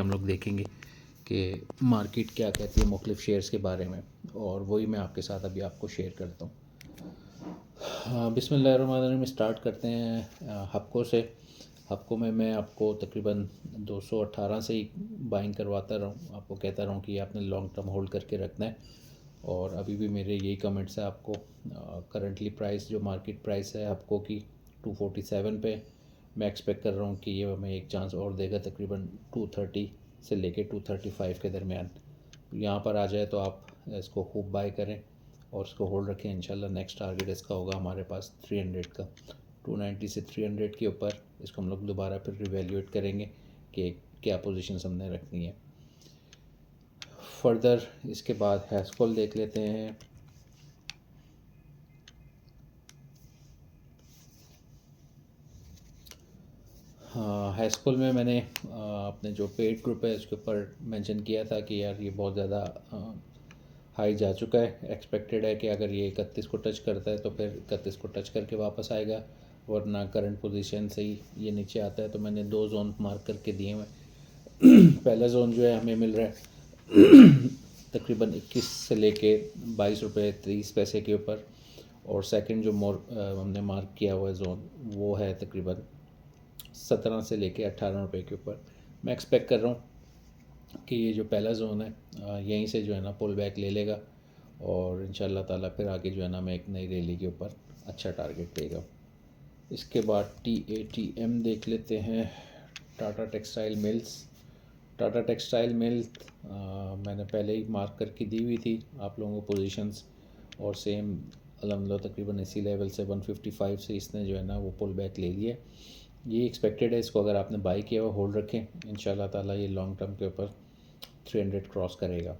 हम लोग देखेंगे कि मार्केट क्या कहती है मुख्तलिफ शेयर्स के बारे में, और वही मैं आपके साथ अभी आपको शेयर करता हूँ। बिस्मिल्लाहिर्रहमानिर्रहीम स्टार्ट करते हैं हप्को से। हप्को में मैं आपको तकरीबन 218 से ही बाइंग करवाता रहूँ, आपको कहता रहूँ कि आपने लॉन्ग टर्म होल्ड करके रखना है। और अभी भी मेरे यही कमेंट्स है आपको। करंटली प्राइस जो मार्केट प्राइस है हप्को की 247 पे, मैं एक्सपेक्ट कर रहा हूँ कि ये हमें एक चांस और देगा तकरीबन 230 से लेके 235 के दरमियान। यहाँ पर आ जाए तो आप इसको खूब बाय करें और इसको होल्ड रखें। इंशाल्लाह नेक्स्ट टारगेट इसका होगा हमारे पास 300 का। 290 से 300 के ऊपर इसको हम लोग दोबारा फिर रिवैल्यूएट करेंगे कि क्या पोजीशंस हमने रखनी है। फर्दर इसके बाद हैस्कॉल देख लेते हैं। हाँ, हैस्कॉल में मैंने अपने जो पेड ग्रुप है उसके ऊपर मेंशन किया था कि यार ये बहुत ज़्यादा हाई जा चुका है। एक्सपेक्टेड है कि अगर ये 31 को टच करता है तो फिर 31 को टच करके वापस आएगा, वरना करंट पोजीशन से ही ये नीचे आता है। तो मैंने 2 जोन मार्क करके दिए हैं। पहला जोन जो है हमें मिल रहा है तकरीबन 21 से लेके 22 रुपये 30 पैसे के ऊपर, और सेकंड जो हमने मार्क किया हुआ है जोन वो है तकरीबन 17 से लेके 18 रुपये के ऊपर। मैं एक्सपेक्ट कर रहा हूँ कि ये जो पहला जोन है यहीं से जो है ना पुल बैक ले लेगा, और इंशाल्लाह ताला फिर आगे जो है ना मैं एक नई रैली के ऊपर अच्छा टारगेट देगा। इसके बाद TATM देख लेते हैं, Tata textile mills. Tata textile mills मैंने पहले ही मार्क करके दी हुई थी आप लोगों को पोजीशंस, और सेम अल्हम्दुलिल्लाह तकरीबन इसी लेवल से 155 से इसने जो है ना वो पुल बैक ले लिया। ये एक्सपेक्टेड है, इसको अगर आपने बाई किया हुआ होल्ड रखें, इंशाल्लाह ताला ये लॉन्ग टर्म के ऊपर 300 क्रॉस करेगा।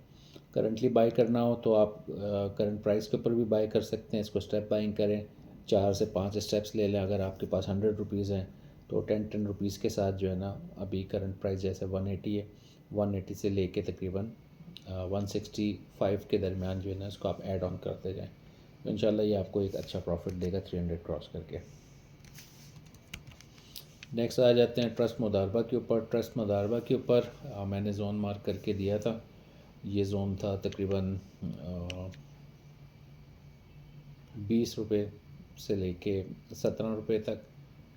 करंटली बाई करना हो तो आप करंट प्राइस के ऊपर भी बाई कर सकते हैं। इसको स्टेप बाइंग करें, 4 से 5 स्टेप्स ले लें। अगर आपके पास 100 रुपीज़ हैं तो 10 रुपीज़ के साथ जो है ना अभी करंट प्राइस जैसे 180 है, 180 से लेके तकरीबन 165 के दरमियान जो है ना इसको आप ऐड ऑन करते जाएँ, तो इंशाल्लाह ये आपको एक अच्छा प्रॉफिट देगा 300 क्रॉस करके। नेक्स्ट आ जाते हैं ट्रस्ट मुदारबा के ऊपर। ट्रस्ट मुदारबा के ऊपर मैंने जोन मार्क करके दिया था। ये जोन था तकरीबन 20 रुपये से लेके 17 रुपये तक।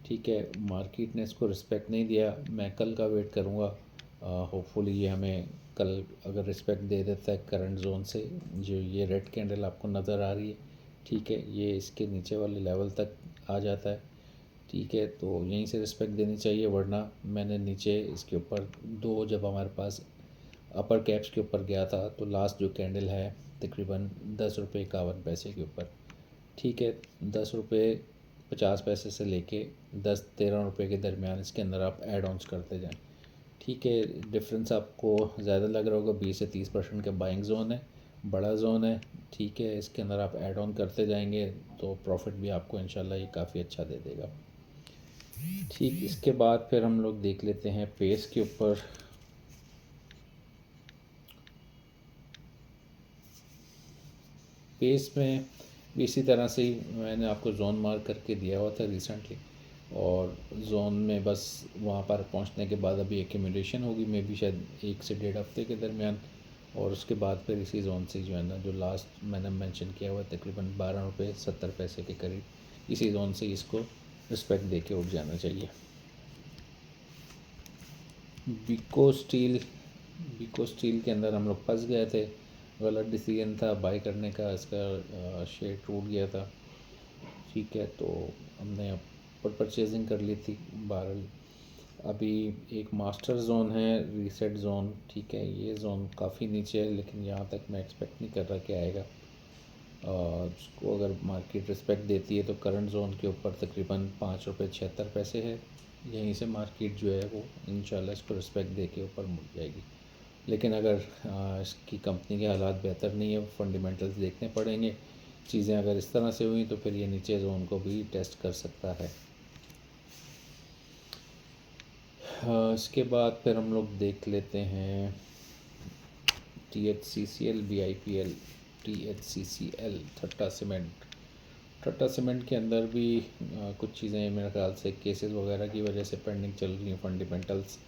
ठीक है, मार्केट ने इसको रिस्पेक्ट नहीं दिया। मैं कल का वेट करूँगा, होपफुली ये हमें कल अगर रिस्पेक्ट दे देता है करंट जोन से, जो ये रेड कैंडल आपको नज़र आ रही है, ठीक है, ये इसके नीचे वाले लेवल तक आ जाता है, ठीक है, तो यहीं से रिस्पेक्ट देनी चाहिए। वरना मैंने नीचे इसके ऊपर दो, जब हमारे पास अपर कैप्स के ऊपर गया था तो लास्ट जो कैंडल है तकरीबन 10 रुपये 51 पैसे के ऊपर, ठीक है, 10 रुपये 50 पैसे से लेके 10-13 रुपये के दरमियान इसके अंदर आप ऐड ऑन्स करते जाएं। ठीक है, डिफरेंस आपको ज़्यादा लग रहा होगा, 20 से 30% का बाइंग जोन है, बड़ा जोन है, ठीक है, इसके अंदर आप ऐड ऑन करते जाएंगे तो प्रॉफिट भी आपको इंशाल्लाह ये काफ़ी अच्छा दे देगा। ठीक, इसके बाद फिर हम लोग देख लेते हैं पेस के ऊपर। पेस में भी इसी तरह से ही मैंने आपको जोन मार्क करके दिया हुआ था रिसेंटली, और जोन में बस वहाँ पर पहुँचने के बाद अभी एक्यूमुलेशन होगी, मे बी शायद 1 से 1.5 हफ्ते के दरमियान, और उसके बाद फिर इसी जोन से जो है ना जो लास्ट मैंने मेंशन किया हुआ तकरीबन 12 रुपये 70 पैसे के करीब, इसी जोन से इसको रिस्पेक्ट दे के उठ जाना चाहिए। बिको स्टील के अंदर हम लोग फंस गए थे, गलत डिसीजन था बाई करने का, इसका शेयर टूट गया था, ठीक है, तो हमने ऊपर परचेजिंग कर ली थी। बहरहाल अभी एक मास्टर जोन है, रीसेट जोन, ठीक है, ये जोन काफ़ी नीचे है, लेकिन यहाँ तक मैं एक्सपेक्ट नहीं कर रहा कि आएगा। उसको अगर मार्केट रिस्पेक्ट देती है तो करंट जोन के ऊपर तकरीबन 5 रुपये 76 पैसे है, यहीं से मार्केट जो है वो इंशाल्लाह इसको रिस्पेक्ट दे के ऊपर मुड़ जाएगी। लेकिन अगर इसकी कंपनी के हालात बेहतर नहीं है, फंडामेंटल्स देखने पड़ेंगे, चीज़ें अगर इस तरह से हुई तो फिर ये नीचे जोन को भी टेस्ट कर सकता है। इसके बाद फिर हम लोग देख लेते हैं THCCL BIPL। THCCL ठट्टा सीमेंट। ठट्टा सीमेंट के अंदर भी कुछ चीज़ें मेरे ख्याल से केसेस वगैरह की वजह से पेंडिंग चल रही हैं, फंडामेंटल्स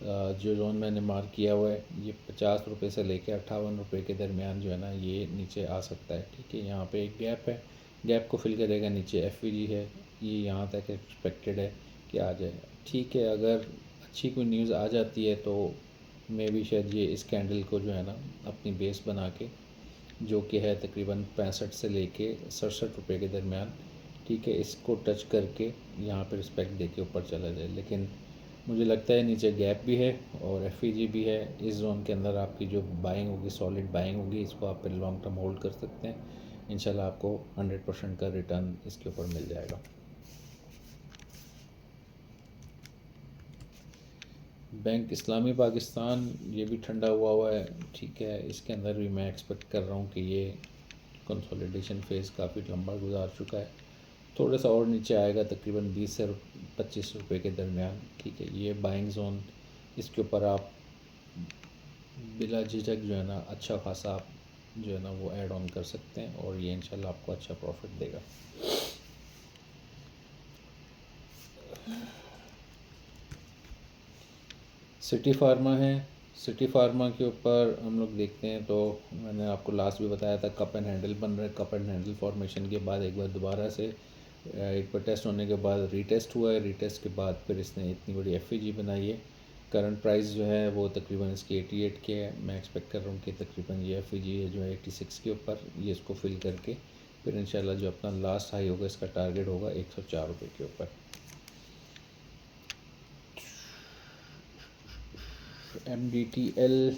जो जोन मैंने मार्क किया हुआ है ये 50 रुपये से लेकर 58 रुपये के दरमियान जो है ना ये नीचे आ सकता है। ठीक है, यहाँ पे एक गैप है, गैप को फिल करेगा। नीचे एफवीजी है, ये यहाँ तक एक्सपेक्टेड है कि आ जाए। ठीक है, अगर अच्छी कोई न्यूज़ आ जाती है तो मैं भी शायद ये इस कैंडल को जो है ना अपनी बेस बना के, जो कि है तकरीबन 65 से लेके 67 रुपये के दरमियान, ठीक है, इसको टच करके यहाँ पे रिस्पेक्ट दे के ऊपर चला जाए। लेकिन मुझे लगता है नीचे गैप भी है और एफईजी भी है। इस जोन के अंदर आपकी जो बाइंग होगी, सॉलिड बाइंग होगी, इसको आप लॉन्ग टर्म होल्ड कर सकते हैं। इंशाल्लाह आपको 100% का रिटर्न इसके ऊपर मिल जाएगा। बैंक इस्लामी पाकिस्तान ये भी ठंडा हुआ है। ठीक है, इसके अंदर भी मैं एक्सपेक्ट कर रहा हूँ कि ये कंसोलिडेशन फेज़ काफ़ी लंबा गुजार चुका है, थोड़ा सा और नीचे आएगा तकरीबन 20 से 25 रुपये के दरमियान। ठीक है, ये बाइंग जोन, इसके ऊपर आप बिला झिझक जो है ना अच्छा खासा आप जो है ना वो ऐड ऑन कर सकते हैं और ये इंशाल्लाह आपको अच्छा प्रॉफिट देगा। सिटी फार्मा है, सिटी फार्मा के ऊपर हम लोग देखते हैं तो मैंने आपको लास्ट भी बताया था कप एंड हैंडल बन रहा है। कप एंड हैंडल फॉर्मेशन के बाद एक बार दोबारा से एक बार टेस्ट होने के बाद रीटेस्ट हुआ है। रीटेस्ट के बाद फिर इसने इतनी बड़ी एफईजी बनाई है। करंट प्राइस जो है वो तकरीबन इसकी 88 के है। मैं एक्सपेक्ट कर रहा हूँ कि तकरीबन ये एफईजी जो है 86 के ऊपर ये इसको फिल करके फिर इंशाल्लाह जो अपना लास्ट हाई होगा इसका टारगेट होगा 104 रुपये के ऊपर। MDTL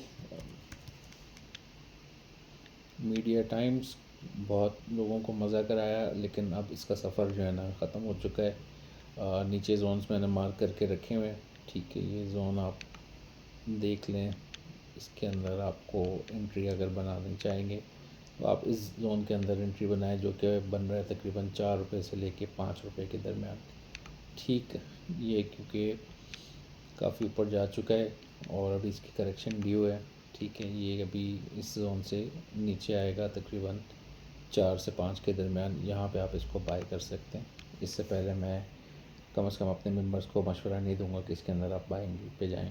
मीडिया टाइम्स बहुत लोगों को मज़ा कराया, लेकिन अब इसका सफ़र जो है ना ख़त्म हो चुका है। नीचे जोन्स मैंने मार्क करके रखे हुए हैं। ठीक है, ये जोन आप देख लें, इसके अंदर आपको एंट्री अगर बनानी चाहेंगे तो आप इस जोन के अंदर एंट्री बनाएं, जो कि बन रहा है तकरीबन 4 रुपये से लेके 5 रुपये के दरमियान। ठीक है, ये क्योंकि काफ़ी ऊपर जा चुका है और अभी इसकी करेक्शन ड्यू है। ठीक है, ये अभी इस जोन से नीचे आएगा तकरीबन 4 से 5 के दरमियान। यहाँ पे आप इसको बाय कर सकते हैं। इससे पहले मैं कम से कम अपने मेंबर्स को मशवरा नहीं दूंगा कि इसके अंदर आप बाइंग पे जाएं।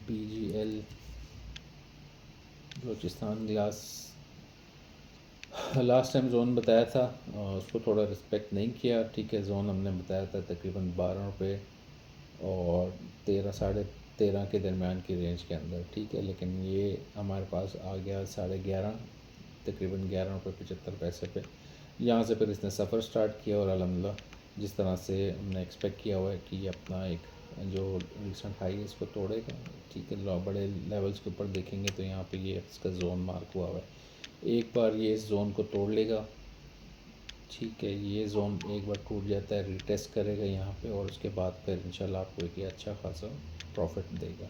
BGL Balochistan glass, last time zone बताया था, उसको थोड़ा रिस्पेक्ट नहीं किया। ठीक है, जोन हमने बताया था तकरीबन 12 रुपये और 13 साढ़े 13 के दरमियान की रेंज के अंदर। ठीक है, लेकिन ये हमारे पास आ गया 11.5, तकरीबन 11 रुपये 75 पैसे पे। यहाँ से फिर इसने सफ़र स्टार्ट किया और अल्हम्दुलिल्लाह जिस तरह से हमने एक्सपेक्ट किया हुआ है कि ये अपना एक जो रिसेंट हाई है इसको तोड़ेगा। ठीक है, बड़े लेवल्स के ऊपर देखेंगे तो यहाँ पे ये इसका जोन मार्क हुआ है। एक बार ये इस जोन को तोड़ लेगा, ठीक है, ये जोन एक बार टूट जाता है, रीटेस्ट करेगा यहाँ पे और उसके बाद फिर इंशाल्लाह आपको एक अच्छा खासा प्रॉफिट देगा।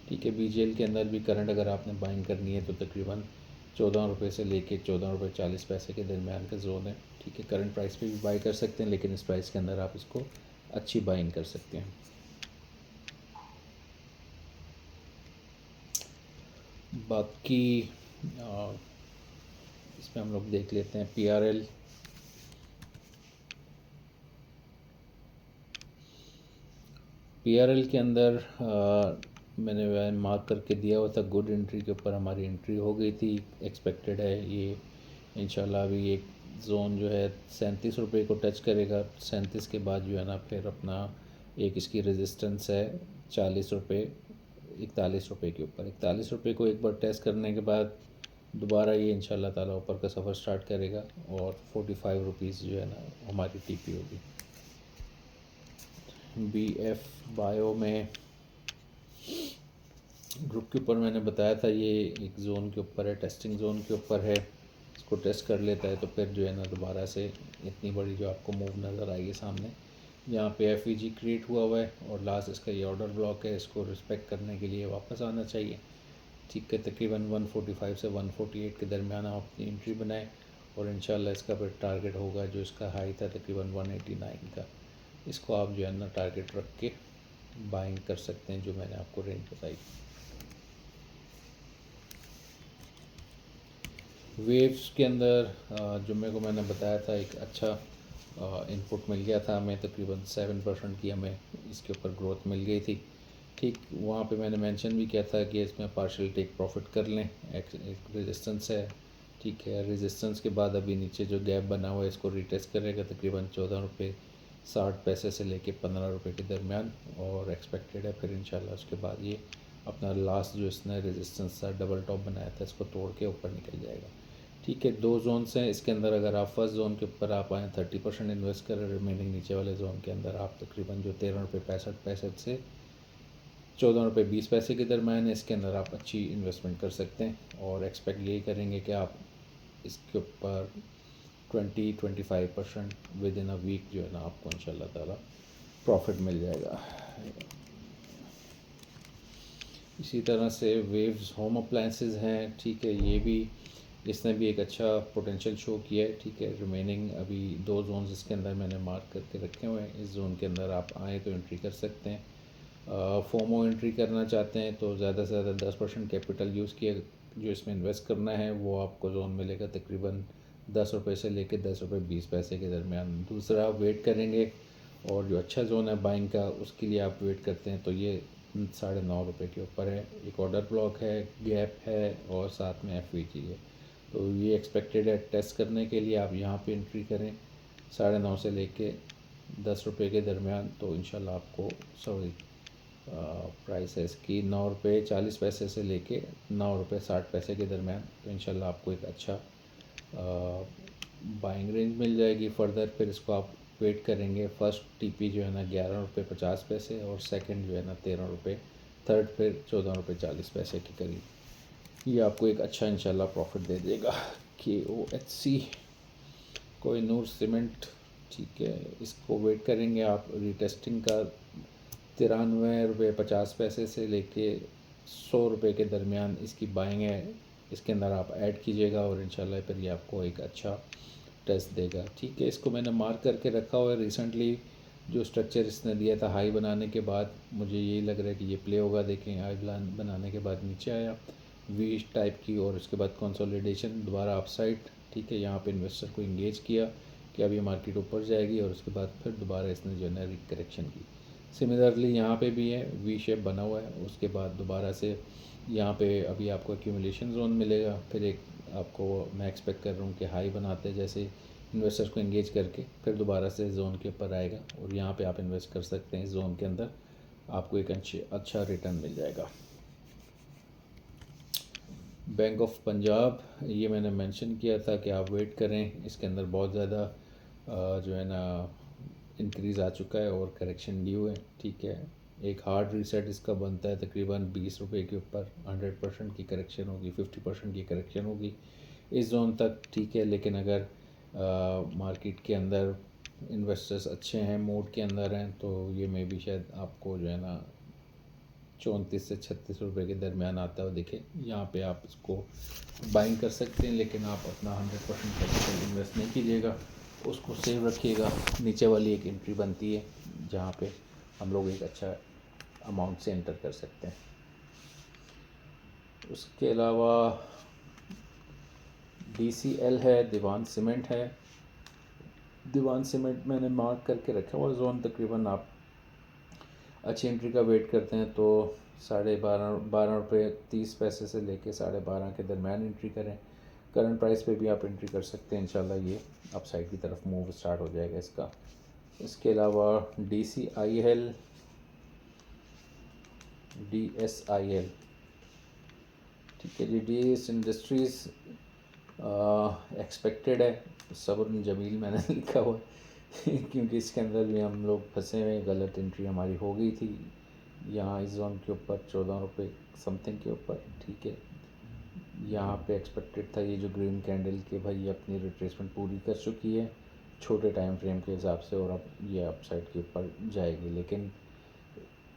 ठीक है, BGL के अंदर भी करंट अगर आपने बाइंग करनी है तो तकरीबन 14 रुपये से लेके 14 रुपये 40 पैसे के दरमियान का जोन है। ठीक है, करंट प्राइस पे भी बाई कर सकते हैं, लेकिन इस प्राइस के अंदर आप इसको अच्छी बाइंग कर सकते हैं। बाकी इसमें हम लोग देख लेते हैं PRL। PRL के अंदर मैंने मार्क करके दिया हुआ था गुड एंट्री के ऊपर, हमारी एंट्री हो गई थी। एक्सपेक्टेड है ये इंशाल्लाह अभी एक जोन जो है 37 रुपये को टच करेगा। 37 के बाद जो है ना फिर अपना एक इसकी रेजिस्टेंस है 40 रुपये 41 रुपये के ऊपर। 41 रुपये को एक बार टेस्ट करने के बाद दोबारा ये इंशाल्लाह ताला ऊपर का सफ़र स्टार्ट करेगा और 45 रुपीज़ जो है ना हमारी TP होगी। BF बायो में ग्रुप के ऊपर मैंने बताया था ये एक जोन के ऊपर है, टेस्टिंग जोन के ऊपर है। इसको टेस्ट कर लेता है तो फिर जो है ना दोबारा से इतनी बड़ी जो आपको मूव नज़र आएगी सामने। यहाँ पे FEG क्रिएट हुआ है और लास्ट इसका ये ऑर्डर ब्लॉक है, इसको रिस्पेक्ट करने के लिए वापस आना चाहिए। ठीक है, तकरीबन 145 से 148 के दरमियान आप अपनी एंट्री बनाएं और इंशाल्लाह इसका फिर टारगेट होगा जो इसका हाई था तकरीबन 189 का। इसको आप जो है ना टारगेट रख के बाइंग कर सकते हैं, जो मैंने आपको रेंज बताई। वेव्स के अंदर जुम्मे को मैंने बताया था एक अच्छा इनपुट मिल गया था हमें, तकरीबन 7% की हमें इसके ऊपर ग्रोथ मिल गई थी। ठीक वहाँ पे मैंने मेंशन भी किया था कि इसमें पार्शियल टेक प्रॉफिट कर लें। एक रेजिस्टेंस है, ठीक है। रेजिस्टेंस के बाद अभी नीचे जो गैप बना हुआ है इसको रिटेस्ट करेगा तकरीबन 14 रुपये 60 पैसे से लेके 15 रुपये के दरमियान, और एक्सपेक्टेड है फिर इंशाल्लाह उसके बाद ये अपना लास्ट जो इसने रेजिस्टेंस था डबल टॉप बनाया था इसको तोड़ के ऊपर निकल जाएगा। ठीक है, 2 जोन्स हैं इसके अंदर। अगर आप फर्स्ट जोन के ऊपर आप आएँ 30% इन्वेस्ट करें, रिमेनिंग नीचे वाले जोन के अंदर आप तकरीबन जो 13 रुपये 65 पैसे से 14 रुपये 20 पैसे के दरम्यान है, इसके अंदर आप अच्छी इन्वेस्टमेंट कर सकते हैं। और एक्सपेक्ट यही करेंगे कि आप इसके ऊपर 20-25% विद इन अ वीक जो है ना आपको इंशाल्लाह ताला प्रॉफिट मिल जाएगा। इसी तरह से वेव्स होम अप्लायंसेस हैं, ठीक है। ये भी इसने भी एक अच्छा पोटेंशियल शो किया है, ठीक है। रिमेनिंग अभी 2 जोन्स इसके अंदर मैंने मार्क करके रखे हुए हैं। इस जोन के अंदर आप आएँ तो एंट्री कर सकते हैं। फोमो एंट्री करना चाहते हैं तो ज़्यादा से ज़्यादा 10% कैपिटल यूज़ किया जो इसमें इन्वेस्ट करना है, वो आपको जोन मिलेगा तकरीबन 10 रुपये से लेके 10 रुपये 20 पैसे के दरमियान। दूसरा आप वेट करेंगे, और जो अच्छा जोन है बाइंग का उसके लिए आप वेट करते हैं तो ये 9.5 रुपये के ऊपर है। एक ऑर्डर ब्लॉक है, गैप है, और साथ में FVG है। तो ये एक्सपेक्टेड है टेस्ट करने के लिए आप यहाँ पे एंट्री करें 9.5 से लेके 10 रुपये के दरमियान, तो इंशाल्लाह आपको प्राइस है इसकी 9 रुपये 40 पैसे से लेके 9 रुपये 60 पैसे के दरमियान। तो इंशाल्लाह आपको एक अच्छा बाइंग रेंज मिल जाएगी। फर्दर फिर इसको आप वेट करेंगे। फर्स्ट TP जो है ना 11 रुपये 50 पैसे, और सेकंड जो है ना 13 रुपये, थर्ड फिर 14 रुपये 40 पैसे के करीब। ये आपको एक अच्छा इंशाल्लाह प्रॉफिट दे देगा। KOHC कोहिनूर सीमेंट, ठीक है। इसको वेट करेंगे आप रिटेस्टिंग का 93 रुपये 50 पैसे से लेके 100 रुपये के दरमियान इसकी बाइंग है। इसके अंदर आप ऐड कीजिएगा और इंशाल्लाह फिर ये आपको एक अच्छा टेस्ट देगा, ठीक है। इसको मैंने मार्क करके रखा हुआ है। रिसेंटली जो स्ट्रक्चर इसने दिया था हाई बनाने के बाद, मुझे यही लग रहा है कि ये प्ले होगा। देखें, हाई बनाने के बाद नीचे आया वी टाइप की, और उसके बाद कंसोलिडेशन दोबारा अपसाइड, ठीक है। यहाँ पे इन्वेस्टर को इंगेज किया कि अब ये मार्केट ऊपर जाएगी, और उसके बाद फिर दोबारा इसने जो है करेक्शन की। सिमिलरली यहाँ पे भी है, वी शेप बना हुआ है। उसके बाद दोबारा से यहाँ पे अभी आपको एक्यूमुलेशन जोन मिलेगा। फिर एक आपको मैं एक्सपेक्ट कर रहा हूँ कि हाई बनाते जैसे इन्वेस्टर्स को एंगेज करके फिर दोबारा से जोन के ऊपर आएगा, और यहाँ पे आप इन्वेस्ट कर सकते हैं। इस जोन के अंदर आपको एक अच्छा रिटर्न मिल जाएगा। बैंक ऑफ पंजाब, ये मैंने मेंशन किया था कि आप वेट करें। इसके अंदर बहुत ज़्यादा जो है ना इंक्रीज़ आ चुका है और करेक्शन ड्यू है, ठीक है। एक हार्ड रीसेट इसका बनता है तकरीबन 20 रुपये के ऊपर। 100% की करेक्शन होगी, 50% की करेक्शन होगी इस जोन तक, ठीक है। लेकिन अगर मार्केट के अंदर इन्वेस्टर्स अच्छे हैं, मूड के अंदर हैं, तो ये मे भी शायद आपको जो है ना 34 से 36 रुपये के दरमियान आता है दिखे। यहाँ पे आप इसको बाइंग कर सकते हैं, लेकिन आप अपना 100% कैपिटल इन्वेस्ट नहीं कीजिएगा, उसको सेव रखिएगा। नीचे वाली एक एंट्री बनती है जहाँ पे हम लोग एक अच्छा अमाउंट से एंटर कर सकते हैं। उसके अलावा DCL है, दीवान सीमेंट है। दीवान सीमेंट मैंने मार्क करके रखा हुआ जोन। तकरीबन आप अच्छी एंट्री का वेट करते हैं तो 12.30 रुपये से लेके 12.5 के दरमियान एंट्री करें। करंट प्राइस पे भी आप एंट्री कर सकते हैं। इंशाल्लाह ये अपसाइड की तरफ मूव स्टार्ट हो जाएगा इसका। इसके अलावा DCIL, DSIL, ठीक है जी। DS इंडस्ट्रीज़ एक्सपेक्टेड है। सब्र जमील मैंने लिखा हुआ है क्योंकि इसके अंदर भी हम लोग फंसे हुए। गलत एंट्री हमारी हो गई थी यहाँ इस जोन के ऊपर 14 रुपये समथिंग के ऊपर, ठीक है। यहाँ पे एक्सपेक्टेड था ये जो ग्रीन कैंडल के भाई अपनी रिट्रेसमेंट पूरी कर चुकी है छोटे टाइम फ्रेम के हिसाब से, और अब ये अपसाइड के ऊपर जाएगी। लेकिन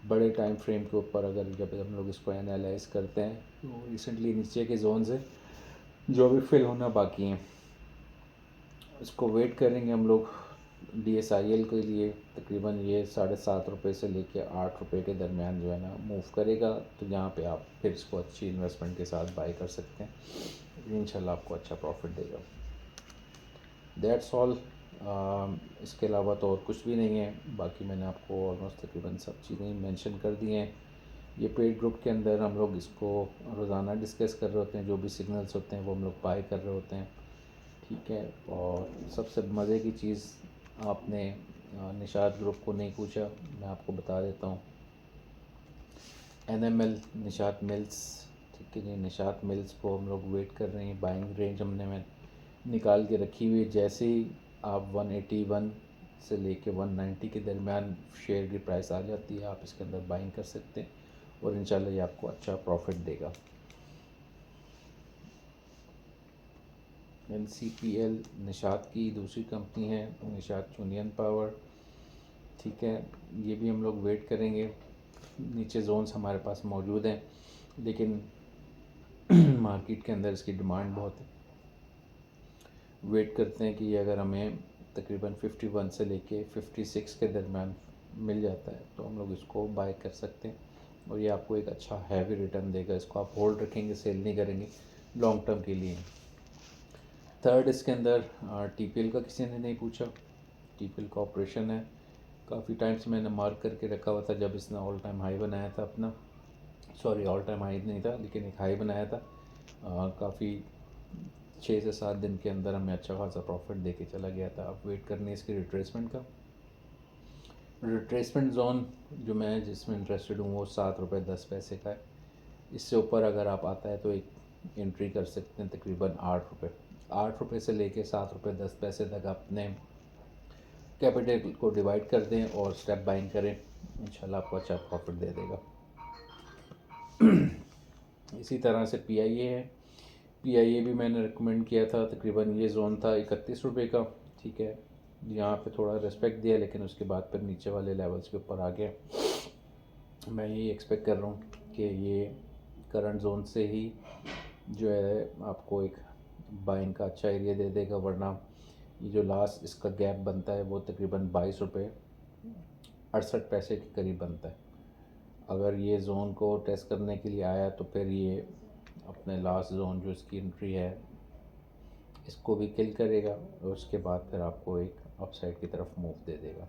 बड़े टाइम फ्रेम के ऊपर अगर जब हम लोग इसको एनालाइज करते हैं तो रिसेंटली नीचे के जोन से जो भी फिल होना बाकी हैं इसको वेट करेंगे हम लोग। DSIL के लिए तकरीबन ये 7.5 रुपये से लेके 8 रुपये के दरमियान जो है ना मूव करेगा, तो यहाँ पे आप फिर इसको अच्छी इन्वेस्टमेंट के साथ बाई कर सकते हैं। इंशाल्लाह आपको अच्छा प्रॉफिट देगा। That's all. इसके अलावा तो और कुछ भी नहीं है। बाकी मैंने आपको ऑलमोस्ट तकरीबन सब चीज़ें मेंशन कर दी हैं। ये पेड ग्रुप के अंदर हम लोग इसको रोज़ाना डिस्कस कर रहे होते हैं, जो भी सिग्नल्स होते हैं वो हम लोग बाय कर रहे होते हैं, ठीक है। और सबसे मज़े की चीज़, आपने निशात ग्रुप को नहीं पूछा, मैं आपको बता देता हूँ। NML निशात मिल्स, ठीक है जी, निशात मिल्स को हम लोग वेट कर रहे हैं। बाइंग रेंज हमने में निकाल के रखी हुई है। जैसे ही आप 181 से लेके 190 के दरमियान शेयर की प्राइस आ जाती है, आप इसके अंदर बाइंग कर सकते हैं और इंशाल्लाह ये आपको अच्छा प्रॉफिट देगा। NCPL निशात की दूसरी कंपनी है, निशात यूनियन पावर, ठीक है। ये भी हम लोग वेट करेंगे। नीचे जोन्स हमारे पास मौजूद हैं, लेकिन मार्केट के अंदर इसकी डिमांड बहुत है। वेट करते हैं कि ये अगर हमें तकरीबन 51 से लेके 56 के दरमियान मिल जाता है तो हम लोग इसको बाय कर सकते हैं और ये आपको एक अच्छा हैवी रिटर्न देगा। इसको आप होल्ड रखेंगे, सेल नहीं करेंगे लॉन्ग टर्म के लिए। थर्ड, इसके अंदर TPL का किसी ने नहीं पूछा। TPL का ऑपरेशन है, काफ़ी टाइम से मैंने मार्क करके रखा हुआ था जब इसने ऑल टाइम हाई बनाया था अपना, सॉरी ऑल टाइम हाई नहीं था लेकिन एक हाई बनाया था। काफ़ी 6 से 7 दिन के अंदर हमें अच्छा खासा प्रॉफिट दे के चला गया था। अब वेट करनी है इसकी रिट्रेसमेंट का। रिट्रेसमेंट जोन जो मैं जिसमें इंटरेस्टेड हूँ वो 7 रुपये 10 पैसे का है। इससे ऊपर अगर आप आता है तो एक एंट्री कर सकते हैं तकरीबन 8 रुपये से लेके 7 रुपये 10 पैसे तक अपने कैपिटल को डिवाइड कर दें और स्टेप बाइंग करें, इंशाल्लाह आपको अच्छा प्रॉफिट दे देगा। इसी तरह से PIA है। PIA भी मैंने रिकमेंड किया था, तकरीबन ये जोन था 31 रुपये का, ठीक है। यहाँ पे थोड़ा रिस्पेक्ट दिया लेकिन उसके बाद फिर नीचे वाले लेवल्स के ऊपर आ गया। मैं यही एक्सपेक्ट कर रहा हूँ कि ये करंट जोन से ही जो है आपको एक बाइंग का अच्छा एरिया दे देगा, वरना ये जो लास्ट इसका गैप बनता है वो तकरीबन 22 रुपये 68 पैसे के करीब बनता है। अगर ये जोन को टेस्ट करने के लिए आया तो फिर ये अपने लास्ट जोन जो इसकी एंट्री है इसको भी किल करेगा और उसके बाद फिर आपको एक अपसाइड की तरफ मूव दे देगा।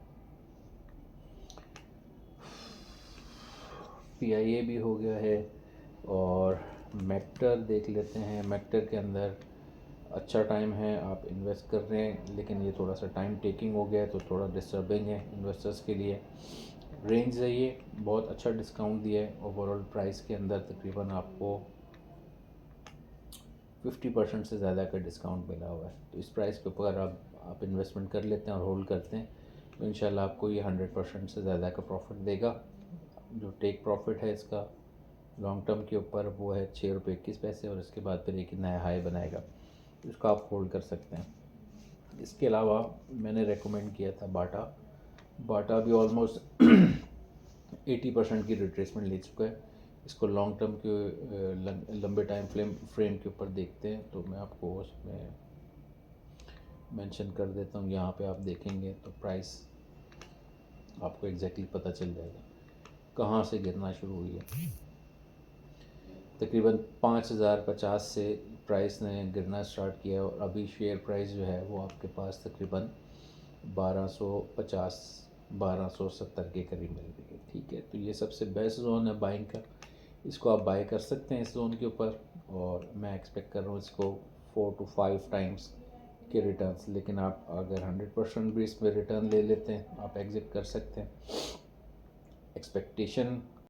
PIA भी हो गया है और मेक्टर देख लेते हैं। मेक्टर के अंदर अच्छा टाइम है, आप इन्वेस्ट कर रहे हैं, लेकिन ये थोड़ा सा टाइम टेकिंग हो गया है तो थोड़ा डिस्टर्बिंग है इन्वेस्टर्स के लिए। रेंज है ये, बहुत अच्छा डिस्काउंट दिया है ओवरऑल प्राइस के अंदर, तकरीबन आपको 50% से ज़्यादा का डिस्काउंट मिला हुआ है। तो इस प्राइस के ऊपर आप इन्वेस्टमेंट कर लेते हैं और होल्ड करते हैं तो इंशाल्लाह आपको ये 100% से ज़्यादा का प्रॉफिट देगा। जो टेक प्रॉफिट है इसका लॉन्ग टर्म के ऊपर वो है 6 रुपये 21 पैसे और इसके बाद फिर एक नया हाई बनाएगा, तो इसको आप होल्ड कर सकते हैं। इसके अलावा मैंने रेकमेंड किया था बाटा भी ऑलमोस्ट 80% की रिट्रेसमेंट ले चुका है। इसको लॉन्ग टर्म के लंबे टाइम फ्रेम के ऊपर देखते हैं तो मैं आपको उसमें मेंशन कर देता हूँ। यहाँ पे आप देखेंगे तो प्राइस आपको एग्जैक्टली पता चल जाएगा कहाँ से गिरना शुरू हुई है। तकरीबन 5050 से प्राइस ने गिरना स्टार्ट किया और अभी शेयर प्राइस जो है वो आपके पास तकरीबन 1250 1270 के करीब मिल रही है, ठीक है। तो ये सबसे बेस्ट जोन है बाइंग का, इसको आप बाय कर सकते हैं इस जोन के ऊपर और मैं एक्सपेक्ट कर रहा हूँ इसको 4 to 5 टाइम्स के रिटर्न्स। लेकिन आप अगर 100% भी इसमें रिटर्न ले लेते हैं आप एग्ज़िट कर सकते हैं। एक्सपेक्टेशन